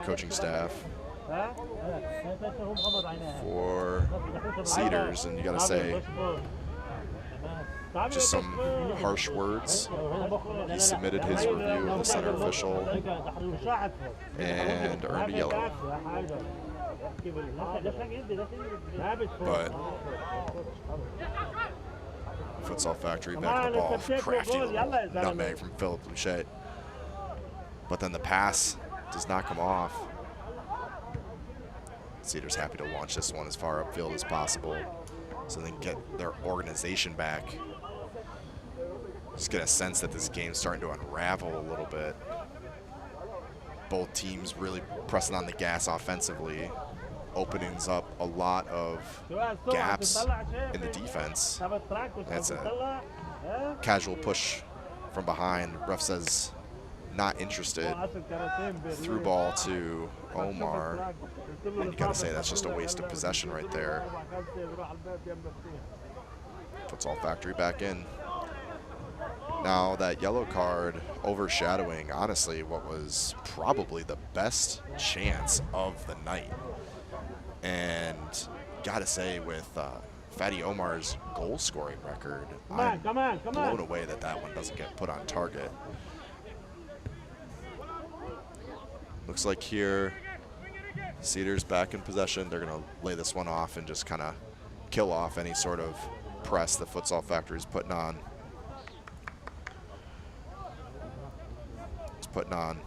coaching staff for Cedars, and you got to say, just some harsh words. He submitted his review of the center official and earned a yellow. But Futsal Factory back in the ball. Crafty nutmeg from Philip Luchette. But then the pass does not come off. Cedars happy to launch this one as far upfield as possible so they can get their organization back. Just get a sense that this game's starting to unravel a little bit. Both teams really pressing on the gas offensively, openings up a lot of gaps in the defense. That's a casual push from behind. Ref says not interested. Through ball to Omar. And you gotta say that's just a waste of possession right there. Futsal Factory back in. Now that yellow card overshadowing, honestly, what was probably the best chance of the night. And gotta say, with Fatty Omar's goal scoring record, I'm blown away that that one doesn't get put on target. Looks like here, Cedars back in possession. They're gonna lay this one off and just kind of kill off any sort of press the Futsal Factory is putting on. It's putting on.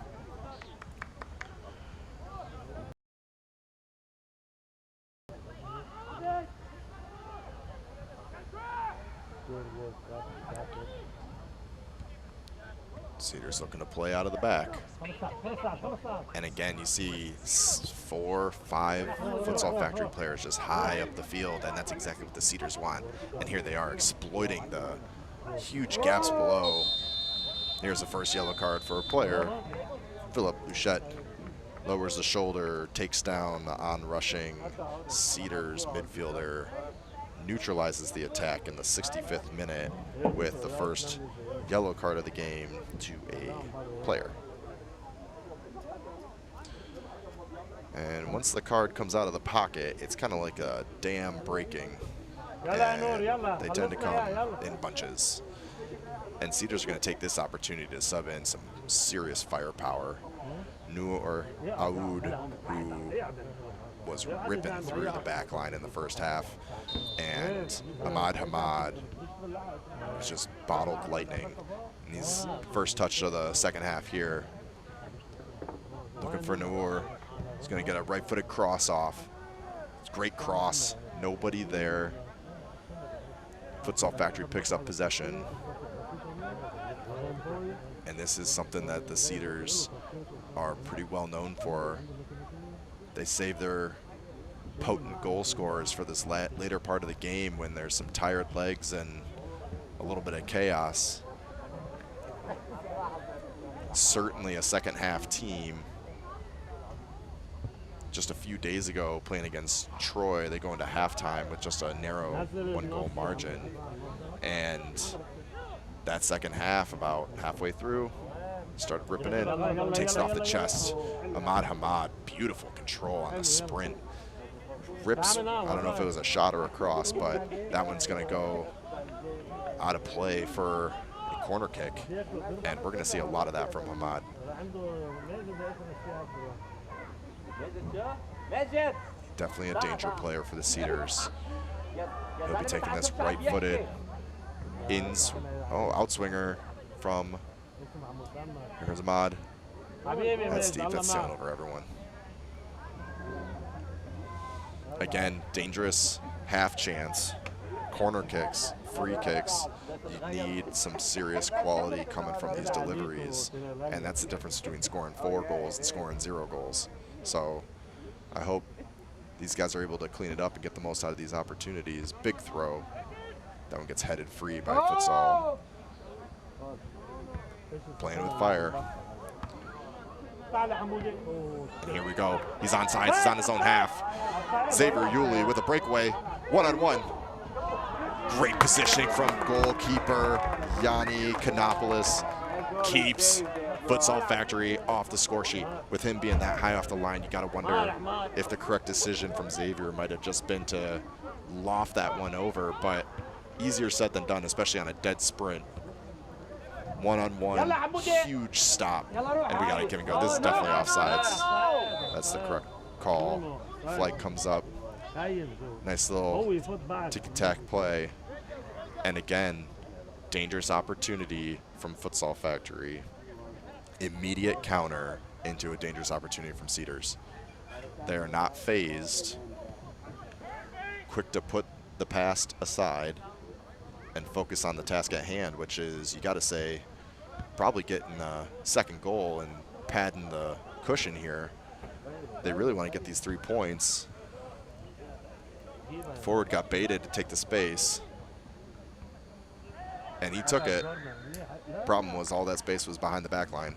Cedars looking to play out of the back. And again, you see 4 or 5 Futsal Factory players just high up the field, and that's exactly what the Cedars want. And here they are exploiting the huge gaps below. Here's the first yellow card for a player. Philip Luchette lowers the shoulder, takes down the on-rushing Cedars midfielder, neutralizes the attack in the 65th minute with the first yellow card of the game to a player. And once the card comes out of the pocket, it's kind of like a dam breaking. And they tend to come in bunches. And Cedars are going to take this opportunity to sub in some serious firepower. Noor Aoud, who was ripping through the back line in the first half, and Ahmad Hamad was just bottled lightning. And he's first touch of the second half here. Looking for Noor. He's going to get a right-footed cross off. It's a great cross. Nobody there. Futsal Factory picks up possession. And this is something that the Cedars are pretty well known for. They save their potent goal scorers for this later part of the game when there's some tired legs and a little bit of chaos. Certainly a second half team. Just a few days ago, playing against Troy, they go into halftime with just a narrow 1-goal margin. And that second half, about halfway through, started ripping in, takes it off the chest. Ahmad Hamad, beautiful control on the sprint. Rips, I don't know if it was a shot or a cross, but that one's gonna go out of play for a corner kick. And we're gonna see a lot of that from Hamad. Definitely a danger player for the Cedars. He'll be taking this right-footed outswinger from, here's Ahmad. That's deep, that's sailing over everyone. Again, dangerous half chance, corner kicks, free kicks. You need some serious quality coming from these deliveries, and that's the difference between scoring 4 goals and scoring 0 goals. So I hope these guys are able to clean it up and get the most out of these opportunities. Big throw. That one gets headed free by Futsal. Playing with fire. And here we go. He's onside. He's on his own half. Xavier Yuli with a breakaway. One-on-one. Great positioning from goalkeeper Yanni Kanopoulos. Keeps Futsal Factory off the score sheet. With him being that high off the line, you got to wonder if the correct decision from Xavier might have just been to loft that one over, but easier said than done, especially on a dead sprint. One-on-one, huge stop, and we got to give and go. This is definitely offsides. That's the correct call. Flag comes up. Nice little tick-tack play. And again, dangerous opportunity from Futsal Factory. Immediate counter into a dangerous opportunity from Cedars. They are not phased. Quick to put the past aside and focus on the task at hand, which is, you got to say, probably getting a second goal and padding the cushion here. They really want to get these 3 points. Forward got baited to take the space, and he took it. Problem was all that space was behind the back line.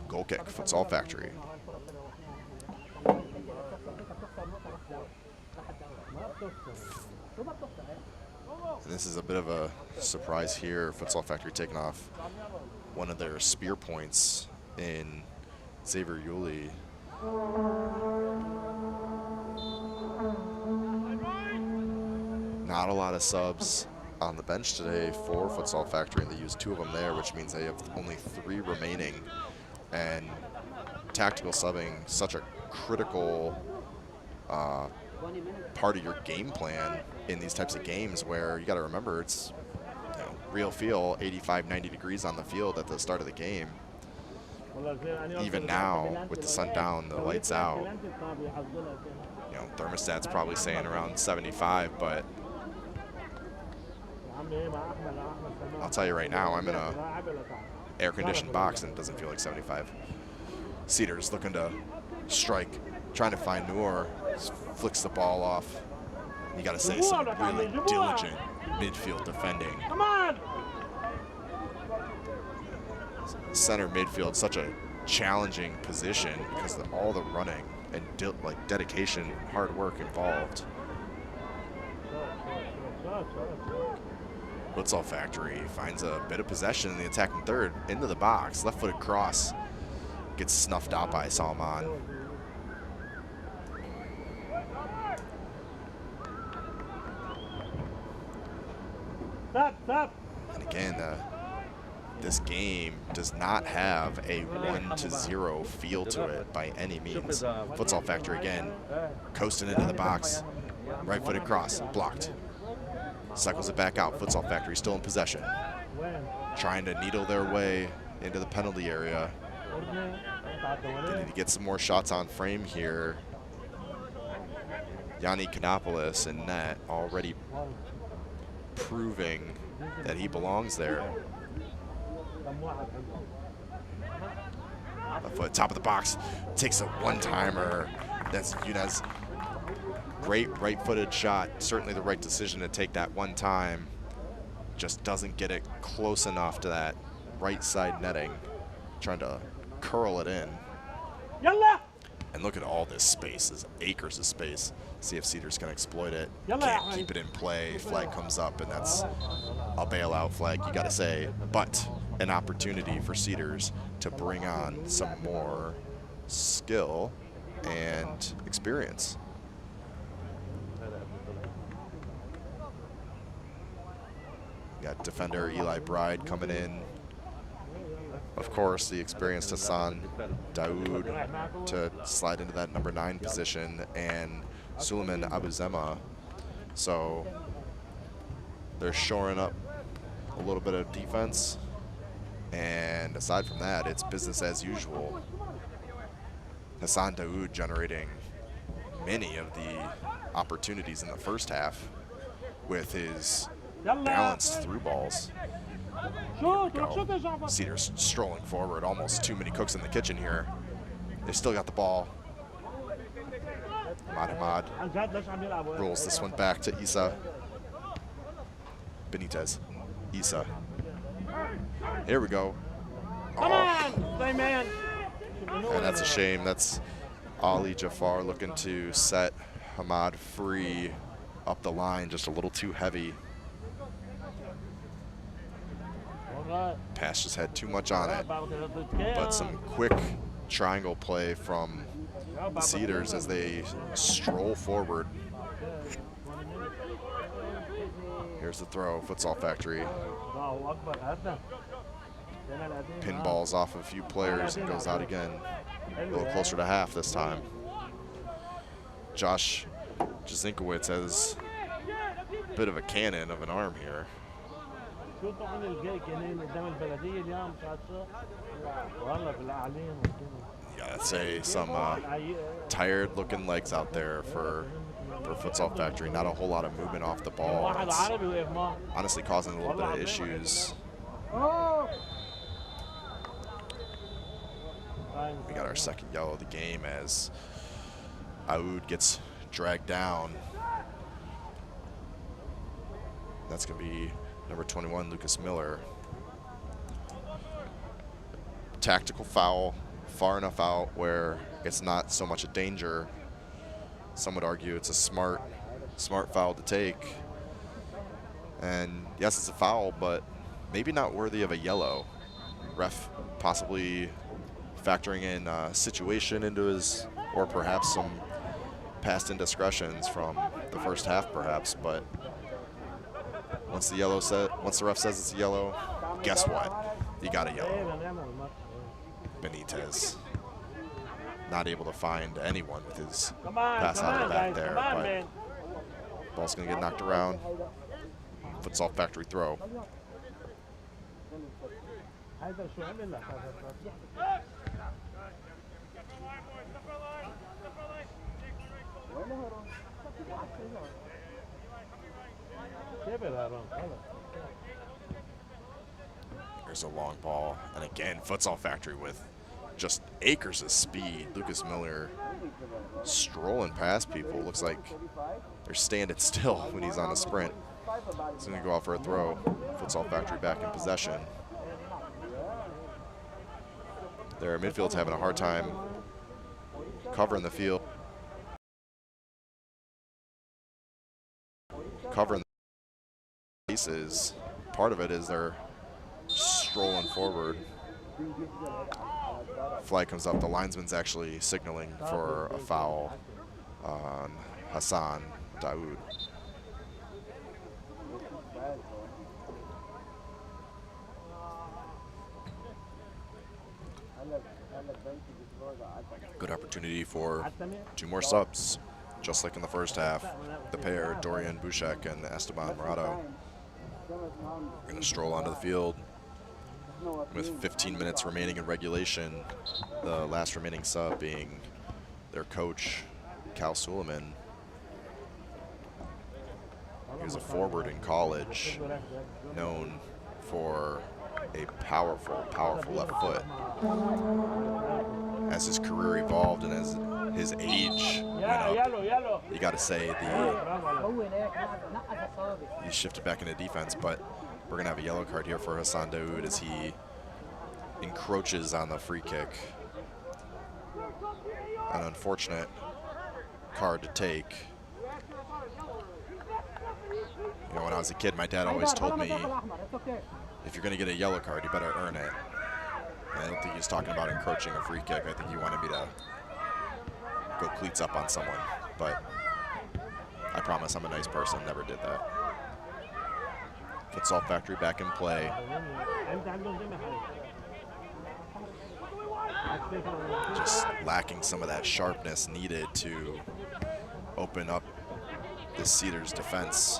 Goal kick, Futsal Factory. And this is a bit of a surprise here. Futsal Factory taking off one of their spear points in Xavier Yuli. Not a lot of subs on the bench today for Futsal Factory, and they used 2 of them there, which means they have only 3 remaining. And tactical subbing, such a critical part of your game plan in these types of games, where you got to remember it's, you know, real feel, 85, 90 degrees on the field at the start of the game. Even now, with the sun down, the lights out, you know, thermostat's probably saying around 75, but I'll tell you right now, I'm in a air-conditioned box and it doesn't feel like 75. Cedars looking to strike, trying to find Noor, flicks the ball off. You got to say, some really diligent midfield defending. Come on! Center midfield, such a challenging position because of all the running and dedication, hard work involved. Futsal Factory finds a bit of possession in the attacking third, into the box, left-footed cross, gets snuffed out by Salman. And again, this game does not have a 1-0 feel to it by any means. Futsal Factory again, coasting into the box, right-footed cross, blocked. Cycles it back out. Futsal Factory still in possession, trying to needle their way into the penalty area. They need to get some more shots on frame here. Yanni Kanopoulos in net, already proving that he belongs there. Left foot, top of the box, takes a one-timer. That's Yunez. Great right-footed shot. Certainly the right decision to take that one time. Just doesn't get it close enough to that right side netting. Trying to curl it in. And look at all this space. There's acres of space. See if Cedars can exploit it. Can't keep it in play. Flag comes up, and that's a bailout flag, you got to say. But an opportunity for Cedars to bring on some more skill and experience. Got defender Eli Bride coming in. Of course, the experienced Hassan Daoud to slide into that number 9 position, and Suleiman Abuzema. So they're shoring up a little bit of defense, and aside from that, it's business as usual. Hassan Daoud generating many of the opportunities in the first half with his balanced through balls. Cedars strolling forward, almost too many cooks in the kitchen here. They've still got the ball. Ahmad rolls this one back to Isa. Benitez. Isa. Here we go. Come on, play man. And that's a shame. That's Ali Jafar looking to set Hamad free up the line, just a little too heavy. Pass just had too much on it. But some quick triangle play from the Cedars as they stroll forward. Here's the throw, Futsal Factory. Pinballs off a few players and goes out again. A little closer to half this time. Josh Jazinkowicz has a bit of a cannon of an arm here. Yeah, I'd say some tired looking legs out there for Futsal Factory. Not a whole lot of movement off the ball. It's honestly causing a little bit of issues. We got our second yellow of the game as Aoud gets dragged down. That's going to be number 21, Lucas Miller. Tactical foul, far enough out where it's not so much a danger. Some would argue it's a smart foul to take. And yes, it's a foul, but maybe not worthy of a yellow. Ref possibly factoring in situation into his, or perhaps some past indiscretions from the first half, perhaps. But once the ref says it's a yellow, guess what? You got a yellow. Benitez not able to find anyone with his pass out of the back there, but ball's gonna get knocked around. Futsal Factory throw. Here's a long ball, and again, Futsal Factory with just acres of speed. Lucas Miller strolling past people. Looks like they're standing still when he's on a sprint. He's going to go out for a throw. Futsal Factory back in possession. Their midfield's having a hard time covering the field. Covering the faces. Part of it is they're strolling forward. Flag comes up. The linesman's actually signaling for a foul on Hassan Daoud. Good opportunity for two more subs, just like in the first half. The pair, Dorian Bushek and Esteban Morado, are going to stroll onto the field. With 15 minutes remaining in regulation, the last remaining sub being their coach, Cal Suleiman. He was a forward in college, known for a powerful left foot. As his career evolved and as his age went up, you got to say he shifted back into defense, but we're going to have a yellow card here for Hassan Daoud as he encroaches on the free kick. An unfortunate card to take. You know, when I was a kid, my dad always told me, if you're going to get a yellow card, you better earn it. And I don't think he was talking about encroaching a free kick. I think he wanted me to go cleats up on someone. But I promise I'm a nice person, never did that. Futsal Factory back in play. Just lacking some of that sharpness needed to open up the Cedars defense.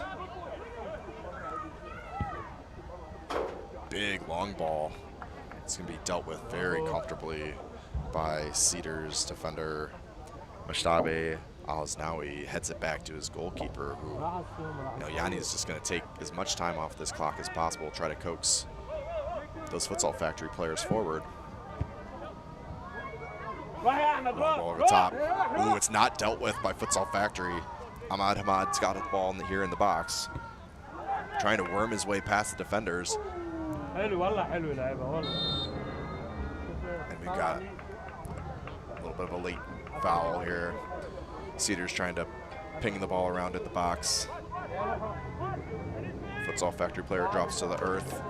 Big long ball. It's going to be dealt with very comfortably by Cedars defender Mashtabe Al-Aznawi. Heads it back to his goalkeeper, who, you know, Yanni is just going to take as much time off this clock as possible, try to coax those Futsal Factory players forward. Long ball over the top. Ooh, it's not dealt with by Futsal Factory. Ahmad Hamad's got the ball here in the box, trying to worm his way past the defenders. And we got a little bit of a late foul here. Cedars trying to ping the ball around at the box. Futsal Factory player drops to the earth.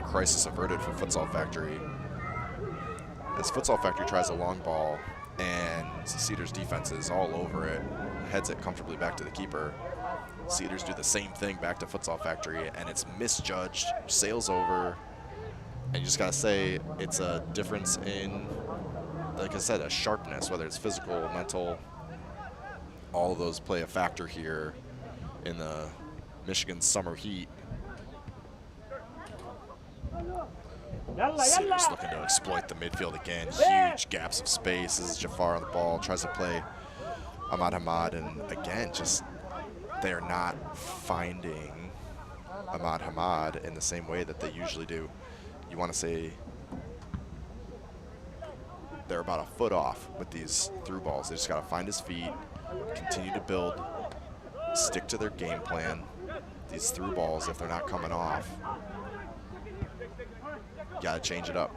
crisis averted for Futsal Factory. As Futsal Factory tries a long ball, and Cedars defense is all over it, heads it comfortably back to the keeper. Cedars do the same thing back to Futsal Factory, and it's misjudged, sails over, and you just gotta say it's a difference in, like I said, a sharpness, whether it's physical, mental, all of those play a factor here in the Michigan summer heat. Cedars looking to exploit the midfield again. Huge gaps of space. This is Jafar on the ball, tries to play Ahmad Hamad, and again, just they're not finding Ahmad Hamad in the same way that they usually do. You want to say they're about a foot off with these through balls. They just got to find his feet, continue to build, stick to their game plan. These through balls, if they're not coming off, got to change it up.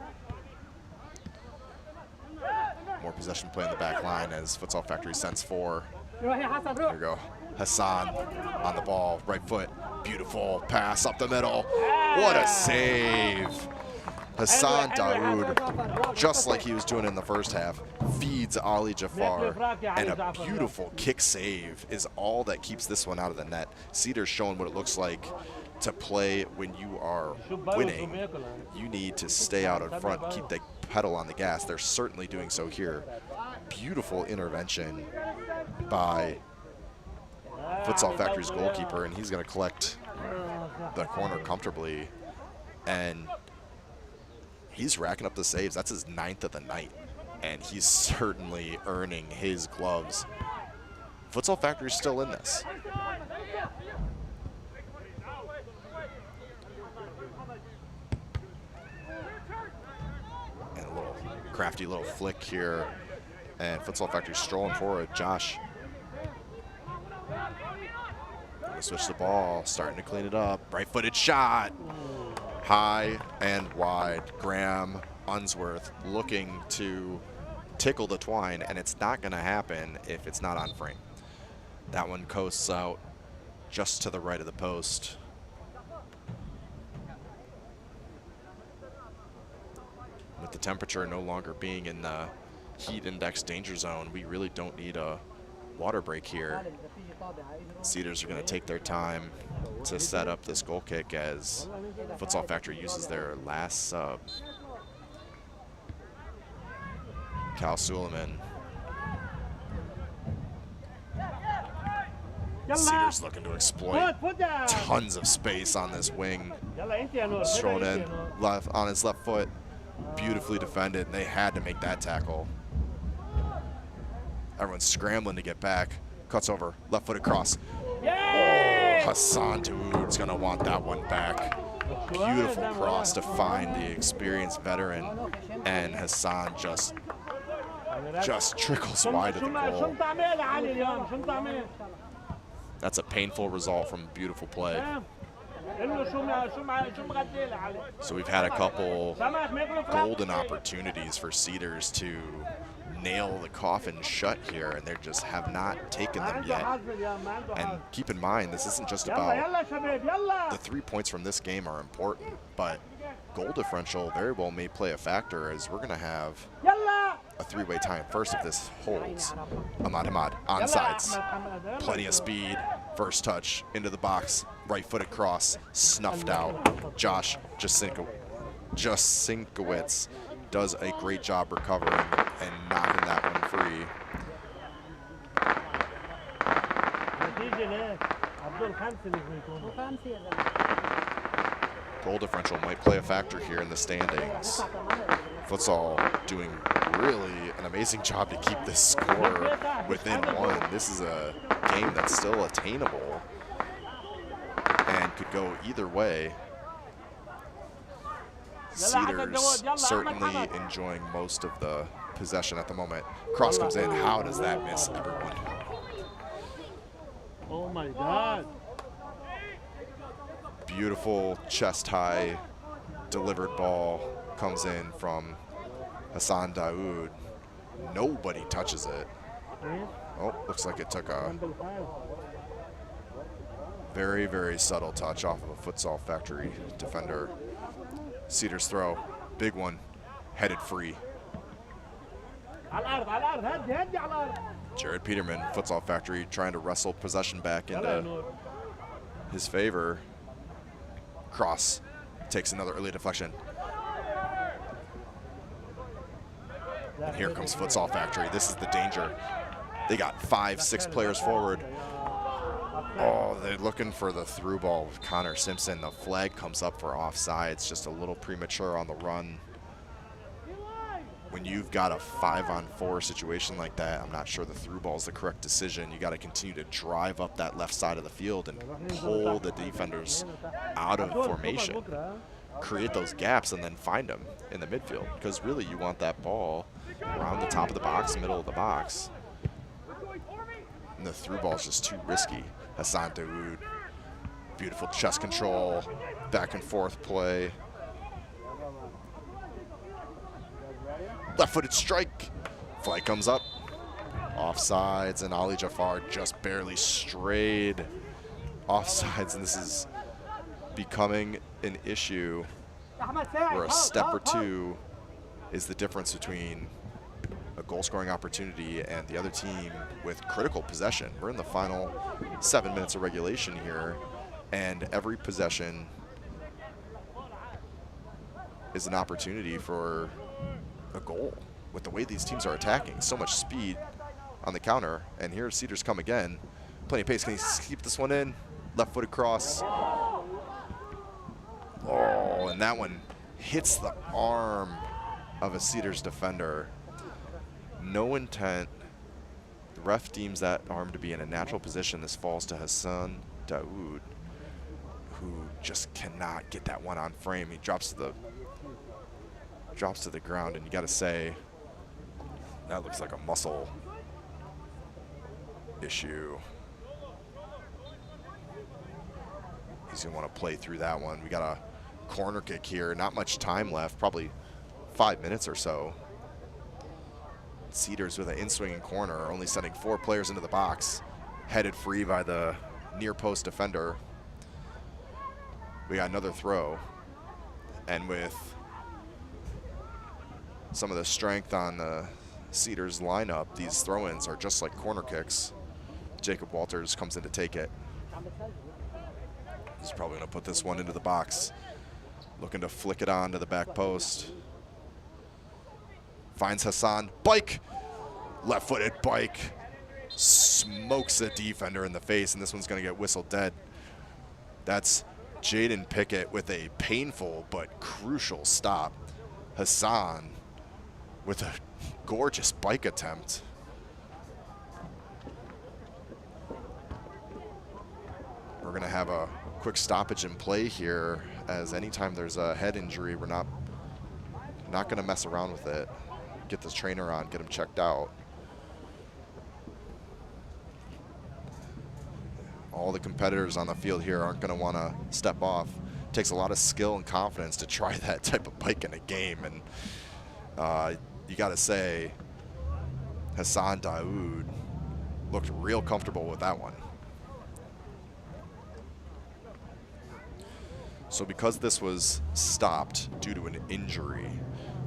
More possession play in the back line as Futsal Factory sends 4. There we go. Hassan on the ball, right foot. Beautiful pass up the middle. What a save. Hassan Daoud, just like he was doing in the first half, feeds Ali Jafar, and a beautiful kick save is all that keeps this one out of the net. Cedars showing what it looks like to play when you are winning. You need to stay out in front, keep the pedal on the gas. They're certainly doing so here. Beautiful intervention by Futsal Factory's goalkeeper, and he's going to collect the corner comfortably. And he's racking up the saves. That's his 9th of the night, and he's certainly earning his gloves. Futsal Factory's still in this. And a little crafty little flick here, and Futsal Factory strolling forward. Josh gonna switch the ball, starting to clean it up. Right-footed shot. High and wide. Graham Unsworth looking to tickle the twine, and it's not going to happen if it's not on frame. That one coasts out just to the right of the post. With the temperature no longer being in the heat index danger zone, we really don't need a water break here. Cedars are going to take their time to set up this goal kick as Futsal Factory uses their last sub. Cal Suleiman. Cedars looking to exploit tons of space on this wing. Thrown in left on his left foot. Beautifully defended, and they had to make that tackle. Everyone's scrambling to get back. Cuts over, left foot across. Oh, Hassan Daoud's gonna want that one back. Beautiful cross to find the experienced veteran, and Hassan just trickles wide of the goal. That's a painful result from beautiful play. So we've had a couple golden opportunities for Cedars to nail the coffin shut here, and they just have not taken them yet. And keep in mind, this isn't just about the 3 points from this game are important, but goal differential very well may play a factor, as we're going to have a 3-way tie first if this holds. Ahmad Hamad, onsides, plenty of speed, first touch into the box, right-footed cross, snuffed out. Josh Sinkowitz does a great job recovering and knocking that one free. Goal differential might play a factor here in the standings. Futsal doing really an amazing job to keep this score within 1. This is a game that's still attainable and could go either way. Cedars certainly enjoying most of the possession at the moment. Cross comes in. How does that miss everyone? Oh my God. Beautiful chest high delivered ball comes in from Hassan Daoud. Nobody touches it. Oh, looks like it took a Very, very subtle touch off of a Futsal Factory defender. Cedars throw, big one, headed free. Jared Peterman, Futsal Factory, trying to wrestle possession back into his favor. Cross takes another early deflection. And here comes Futsal Factory. This is the danger. They got 5, 6 players forward. Oh, they're looking for the through ball with Connor Simpson. The flag comes up for offside. It's just a little premature on the run. When you've got a 5-on-4 situation like that, I'm not sure the through ball is the correct decision. You got to continue to drive up that left side of the field and pull the defenders out of formation, create those gaps, and then find them in the midfield. Because really, you want that ball around the top of the box, middle of the box. And the through ball is just too risky. Hassan Dawood, beautiful chest control, back and forth play. Left-footed strike. Flag comes up. Offsides, and Ali Jafar just barely strayed offsides, and this is becoming an issue where a step or two is the difference between a goal-scoring opportunity and the other team with critical possession. We're in the final 7 minutes of regulation here, and every possession is an opportunity for a goal. With the way these teams are attacking, so much speed on the counter, and here Cedars come again. Plenty of pace. Can he keep this one in? Left-footed cross. Oh, and that one hits the arm of a Cedars defender. No intent. The ref deems that arm to be in a natural position. This falls to Hassan Dawood, who just cannot get that one on frame. He drops to the ground, and you got to say that looks like a muscle issue. He's gonna want to play through that one. We got a corner kick here. Not much time left, probably 5 minutes or so. Cedars with an in-swinging corner, only sending 4 players into the box. Headed free by the near post defender. We got another throw. And with some of the strength on the Cedars lineup, these throw-ins are just like corner kicks. Jacob Walters comes in to take it. He's probably gonna put this one into the box. Looking to flick it on to the back post. Finds Hassan, bike, left-footed bike, smokes a defender in the face, and this one's gonna get whistled dead. That's Jaden Pickett with a painful but crucial stop. Hassan with a gorgeous bike attempt. We're gonna have a quick stoppage in play here, as anytime there's a head injury, we're not gonna mess around with it. Get this trainer on, get him checked out. All the competitors on the field here aren't gonna wanna step off. It takes a lot of skill and confidence to try that type of bike in a game, and you gotta say, Hassan Dawood looked real comfortable with that one. So because this was stopped due to an injury,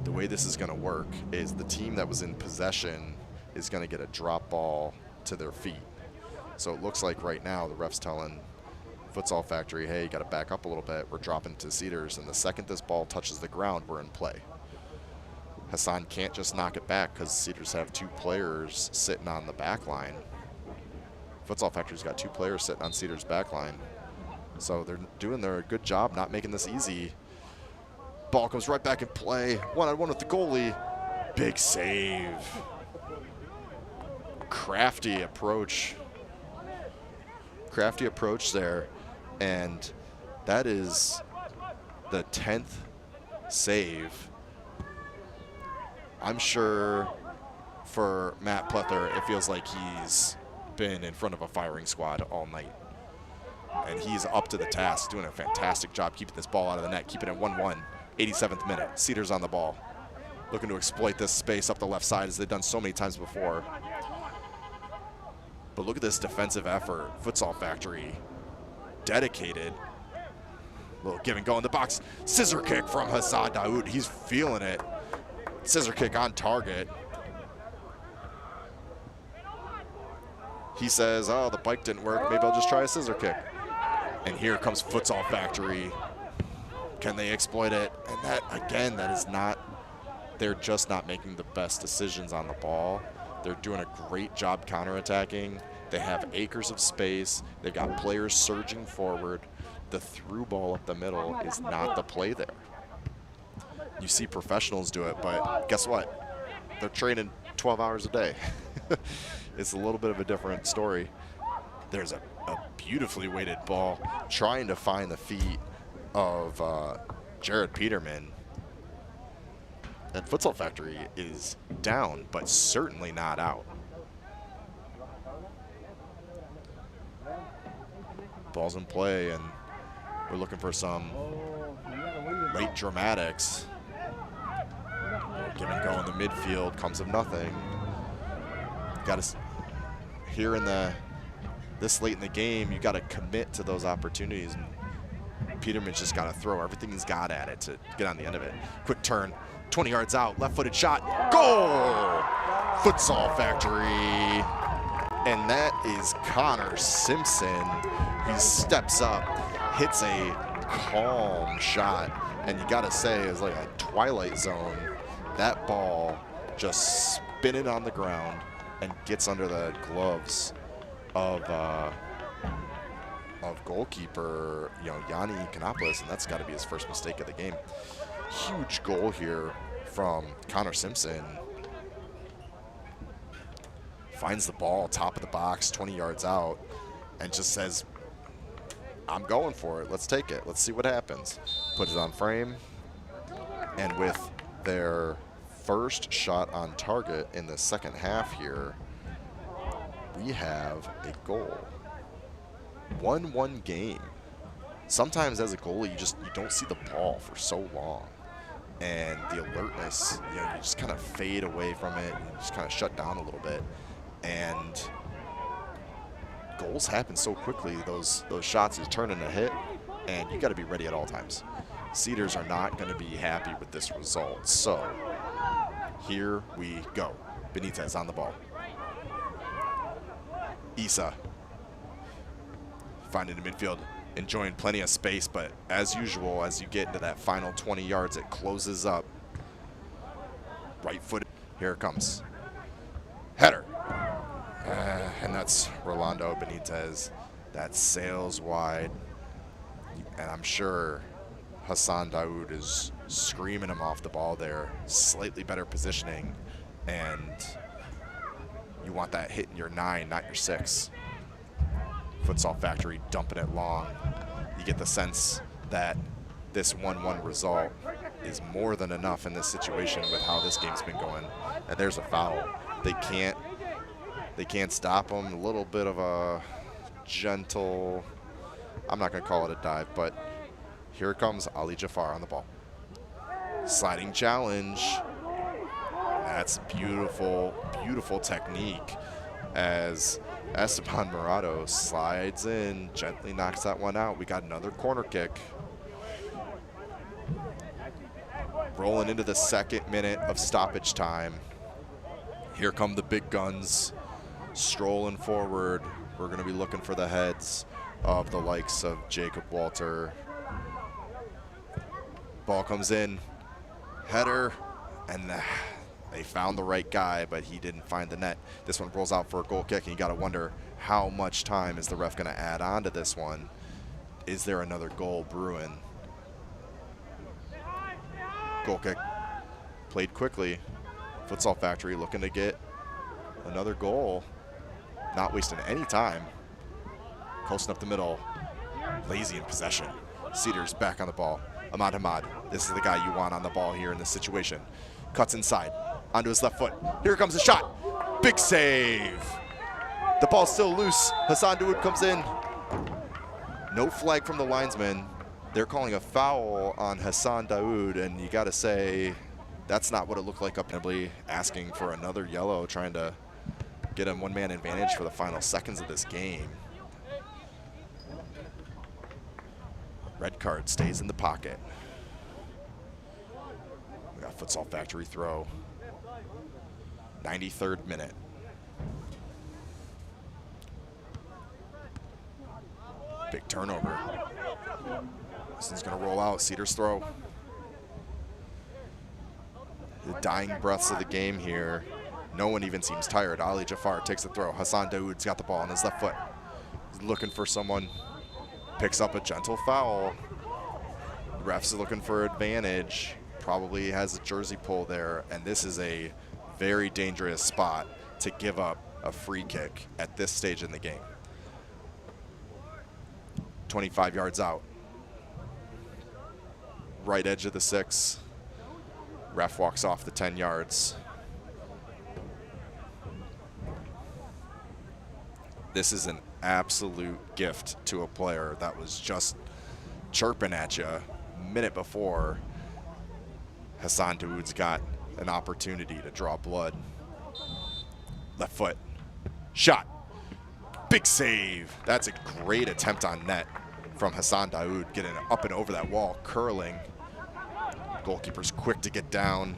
the way this is gonna work is the team that was in possession is gonna get a drop ball to their feet. So it looks like right now the ref's telling Futsal Factory, hey, you gotta back up a little bit, we're dropping to Cedars, and the second this ball touches the ground, we're in play. Hassan can't just knock it back because Cedars have 2 players sitting on the back line. Futsal Factory's got 2 players sitting on Cedars' back line. So they're doing their good job not making this easy. Ball comes right back in play. 1-on-1 with the goalie. Big save. Crafty approach. Crafty approach there. And that is the 10th save. I'm sure for Matt Plether, it feels like he's been in front of a firing squad all night. And he's up to the task, doing a fantastic job keeping this ball out of the net, keeping it 1-1, 87th minute. Cedars on the ball, looking to exploit this space up the left side as they've done so many times before. But look at this defensive effort. Futsal Factory dedicated. Little give and go in the box. Scissor kick from Hassan Daoud. He's feeling it. Scissor kick on target. He says, oh, the bike didn't work. Maybe I'll just try a scissor kick. And here comes Futsal Factory. Can they exploit it? And that, again, that is not, they're just not making the best decisions on the ball. They're doing a great job counterattacking. They have acres of space. They've got players surging forward. The through ball up the middle is not the play there. You see professionals do it, but guess what? They're training 12 hours a day. It's a little bit of a different story. There's a beautifully weighted ball trying to find the feet of Jared Peterman. And Futsal Factory is down, but certainly not out. Ball's in play, and we're looking for some late dramatics. Give and go in the midfield, comes of nothing. Got to, here in this late in the game, you got to commit to those opportunities. And Peterman's just got to throw everything he's got at it to get on the end of it. Quick turn, 20 yards out, left-footed shot, goal! Futsal Factory. And that is Connor Simpson. He steps up, hits a calm shot, and you gotta say, it's like a Twilight Zone. That ball just spinning on the ground and gets under the gloves of goalkeeper, Yanni Kanopoulos, and that's got to be his first mistake of the game. Huge goal here from Connor Simpson. Finds the ball, top of the box, 20 yards out, and just says, I'm going for it. Let's take it. Let's see what happens. Put it on frame. And with their first shot on target in the second half here, we have a goal. 1-1 game. Sometimes as a goalie, you don't see the ball for so long. And the alertness, you just kind of fade away from it and just kind of shut down a little bit. And goals happen so quickly. Those shots is turning a hit, and you got to be ready at all times. Cedars are not going to be happy with this result. So here we go. Benitez on the ball. Issa finding the midfield, enjoying plenty of space, but as usual, as you get into that final 20 yards, it closes up. Right footed. Here it comes. Header. And that's Rolando Benitez. That sails wide. And I'm sure Hassan Daoud is screaming him off the ball there. Slightly better positioning. And you want that hitting your 9, not your 6. Futsal Factory dumping it long. You get the sense that this 1-1 result is more than enough in this situation with how this game's been going. And there's a foul. They can't stop him. A little bit of a gentle, I'm not going to call it a dive, but here comes Ali Jafar on the ball. Sliding challenge. That's beautiful, beautiful technique as Esteban Morado slides in, gently knocks that one out. We got another corner kick. Rolling into the second minute of stoppage time. Here come the big guns strolling forward. We're going to be looking for the heads of the likes of Jacob Walter. Ball comes in, header, and they found the right guy, but he didn't find the net. This one rolls out for a goal kick, and you got to wonder how much time is the ref going to add on to this one. Is there another goal brewing? Goal kick played quickly. Futsal Factory looking to get another goal. Not wasting any time. Coasting up the middle. Lazy in possession. Cedars back on the ball. Ahmad Hamad. This is the guy you want on the ball here in this situation. Cuts inside. Onto his left foot. Here comes the shot. Big save. The ball's still loose. Hassan Daoud comes in. No flag from the linesman. They're calling a foul on Hassan Daoud, and you got to say that's not what it looked like up there. Asking for another yellow, trying to get him one-man advantage for the final seconds of this game. Red card stays in the pocket. We got Futsal Factory throw. 93rd minute. Big turnover. This one's going to roll out. Cedars throw. The dying breaths of the game here. No one even seems tired. Ali Jafar takes the throw. Hassan Daoud's got the ball on his left foot. He's looking for someone. Picks up a gentle foul. The ref's looking for advantage. Probably has a jersey pull there. And this is a very dangerous spot to give up a free kick at this stage in the game. 25 yards out. Right edge of the 6. Ref walks off the 10 yards. This is an absolute gift to a player that was just chirping at you a minute before Hassan Daoud's got an opportunity to draw blood. Left foot. Shot. Big save. That's a great attempt on net from Hassan Daoud, getting up and over that wall, curling. Goalkeeper's quick to get down.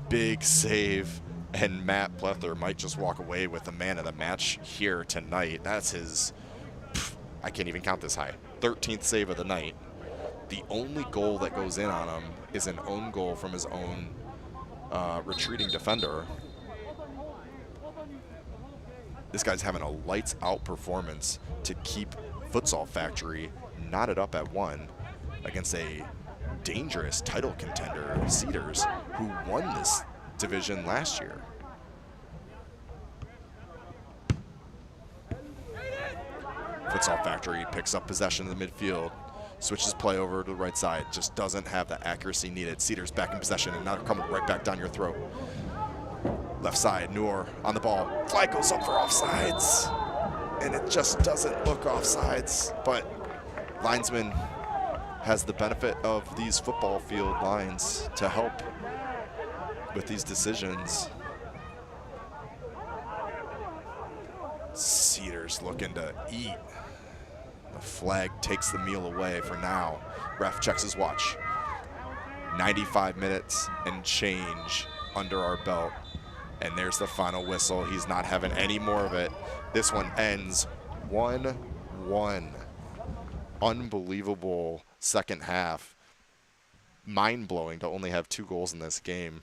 Big save. And Matt Plether might just walk away with the man of the match here tonight. That's his, I can't even count this high, 13th save of the night. The only goal that goes in on him is an own goal from his own retreating defender. This guy's having a lights out performance to keep Futsal Factory knotted up at 1 against a dangerous title contender, Cedars, who won this division last year. Futsal Factory picks up possession of the midfield, switches play over to the right side, just doesn't have the accuracy needed. Cedars back in possession, and now they're coming right back down your throat. Left side, Noor on the ball. Flag goes up for offsides, and it just doesn't look offsides, but linesman has the benefit of these football field lines to help with these decisions. Cedars looking to eat. The flag takes the meal away for now. Ref checks his watch. 95 minutes and change under our belt. And there's the final whistle. He's not having any more of it. This one ends 1-1. Unbelievable second half. Mind-blowing to only have 2 goals in this game.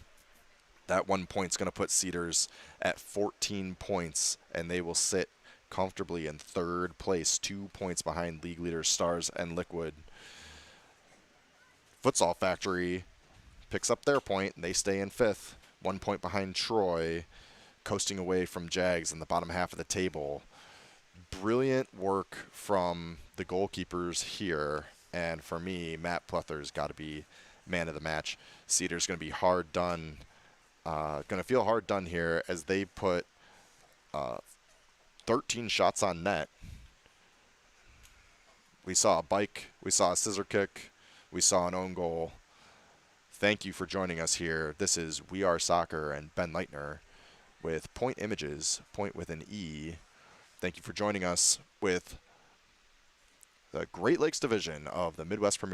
That 1 point's going to put Cedars at 14 points, and they will sit comfortably in 3rd place, 2 points behind league leaders Stars and Liquid. Futsal Factory picks up their point, and they stay in 5th, 1 point behind Troy, coasting away from Jags in the bottom half of the table. Brilliant work from the goalkeepers here, and for me, Matt Plether's got to be man of the match. Cedars going to be hard done. Going to feel hard done here as they put 13 shots on net. We saw a bike. We saw a scissor kick. We saw an own goal. Thank you for joining us here. This is We Are Soccer and Ben Leitner with Point Images, point with an E. Thank you for joining us with the Great Lakes Division of the Midwest Premier League.